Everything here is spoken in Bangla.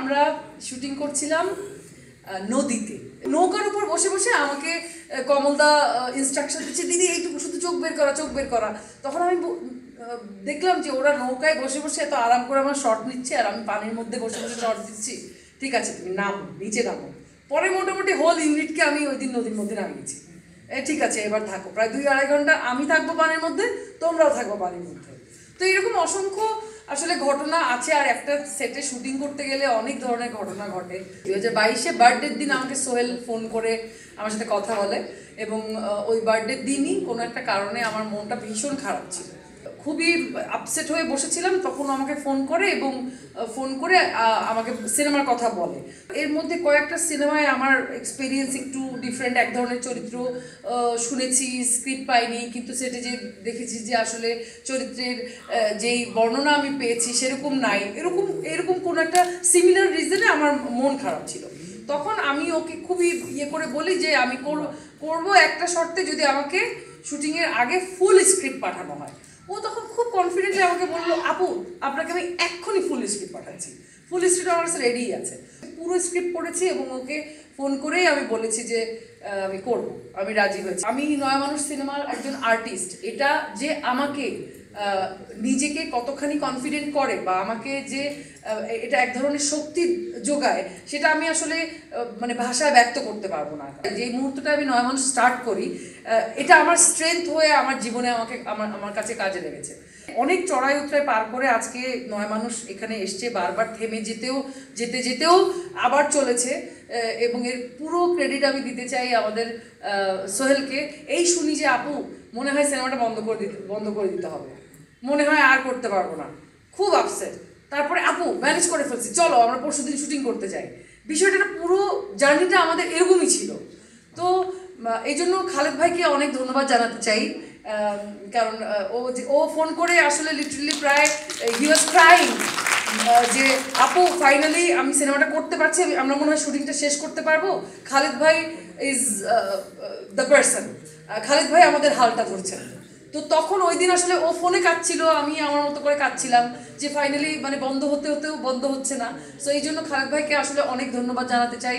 আমরা শুটিং করছিলাম নদীতে, নৌকার উপর বসে বসে আমাকে কমলদা ইনস্ট্রাকশন দিচ্ছে, দিদি এইটুকু শুধু চোখ বের করা, চোখ বের করা। তখন আমি দেখলাম যে ওরা নৌকায় বসে বসে এত আরাম করে আমার শট নিচ্ছে আর আমি পানির মধ্যে বসে বসে শট দিচ্ছি। ঠিক আছে তুমি নামো, নিচে নামো। পরে মোটামুটি হোল ইউনিটকে আমি ওই দিন নদীর মধ্যে নামিয়েছি। ঠিক আছে এবার থাকো, প্রায় 2-2.5 ঘন্টা আমি থাকবো পানির মধ্যে, তোমরাও থাকবো পানির মধ্যে। তো এরকম অসংখ্য আসলে ঘটনা আছে। আর একটা সেটে শুটিং করতে গেলে অনেক ধরনের ঘটনা ঘটে। 2022-এ বার্থডের দিন আমাকে সোহেল ফোন করে আমার সাথে কথা বলে, এবং ওই বার্থডের দিনই কোনো একটা কারণে আমার মনটা ভীষণ খারাপ ছিল, খুবই আপসেট হয়ে বসেছিলাম। তখন আমাকে ফোন করে এবং ফোন করে আমাকে সিনেমার কথা বলে। এর মধ্যে কয়েকটা সিনেমায় আমার এক্সপিরিয়েন্স একটু ডিফারেন্ট, এক ধরনের চরিত্র শুনেছি, স্ক্রিপ্ট পাইনি, কিন্তু সেটা যে দেখেছি যে আসলে চরিত্রের যেই বর্ণনা আমি পেয়েছি সেরকম নাই, এরকম কোনো একটা সিমিলার রিজনে আমার মন খারাপ ছিল। তখন আমি ওকে খুবই করে বলি যে আমি করবো একটা শর্তে, যদি আমাকে শুটিংয়ের আগে ফুল স্ক্রিপ্ট পাঠানো হয়। ও তখন খুব কনফিডেন্টলি আমাকে বললো, আপু আপনাকে আমি এক্ষুনি ফুল স্ক্রিপ্ট পাঠাচ্ছি, ফুল স্ক্রিপ্ট আমার কাছে রেডিই আছে। পুরো স্ক্রিপ্ট পড়েছি এবং ওকে ফোন করেই আমি বলেছি যে আমি করবো, আমি রাজি হয়েছি। আমি নয়া মানুষ সিনেমার একজন আর্টিস্ট, এটা যে আমাকে নিজেকে কতখানি কনফিডেন্ট করে বা আমাকে যে এটা এক ধরনের শক্তি যোগায়, সেটা আমি আসলে মানে ভাষায় ব্যক্ত করতে পারবো না। যেই মুহূর্তটা আমি নয়া মানুষ স্টার্ট করি, এটা আমার স্ট্রেংথ হয়ে আমার জীবনে আমার কাছে কাজে লেগেছে। অনেক চড়াই উতরাই পার করে আজকে নয়া মানুষ এখানে এসছে, বারবার থেমে যেতেও আবার চলেছে, এবং এর পুরো ক্রেডিট আমি দিতে চাই আমাদের সোহেলকে। এই শুনি যে আপু মনে হয় সিনেমাটা বন্ধ করে দিতে হবে, মনে হয় আর করতে পারবো না, খুব আপসেট। তারপরে আপু ম্যানেজ করে ফেলছি, চলো আমরা পরশুদিন শুটিং করতে যাই। বিষয়টা পুরো জার্নিটা আমাদের এরকমই ছিল। তো এই জন্য খালেদ ভাইকে অনেক ধন্যবাদ জানাতে চাই, কারণ ও ফোন করে আসলে লিটারালি প্রায় হি ওয়াজ ক্রাইং যে আপু ফাইনালি আমি সিনেমাটা করতে পারছি, আমরা মনে হয় শুটিংটা শেষ করতে পারবো, খালেদ ভাই ইজ দ্য পারসন, খালেদ ভাই আমাদের হালটা ধরছেন। তো তখন ওই দিন আসলে ও ফোনে কাঁদছিল, আমি আমার মতো করে কাঁদছিলাম যে ফাইনালি মানে বন্ধ হতেও বন্ধ হচ্ছে না। সো এই জন্য খালেদ ভাইকে আসলে অনেক ধন্যবাদ জানাতে চাই।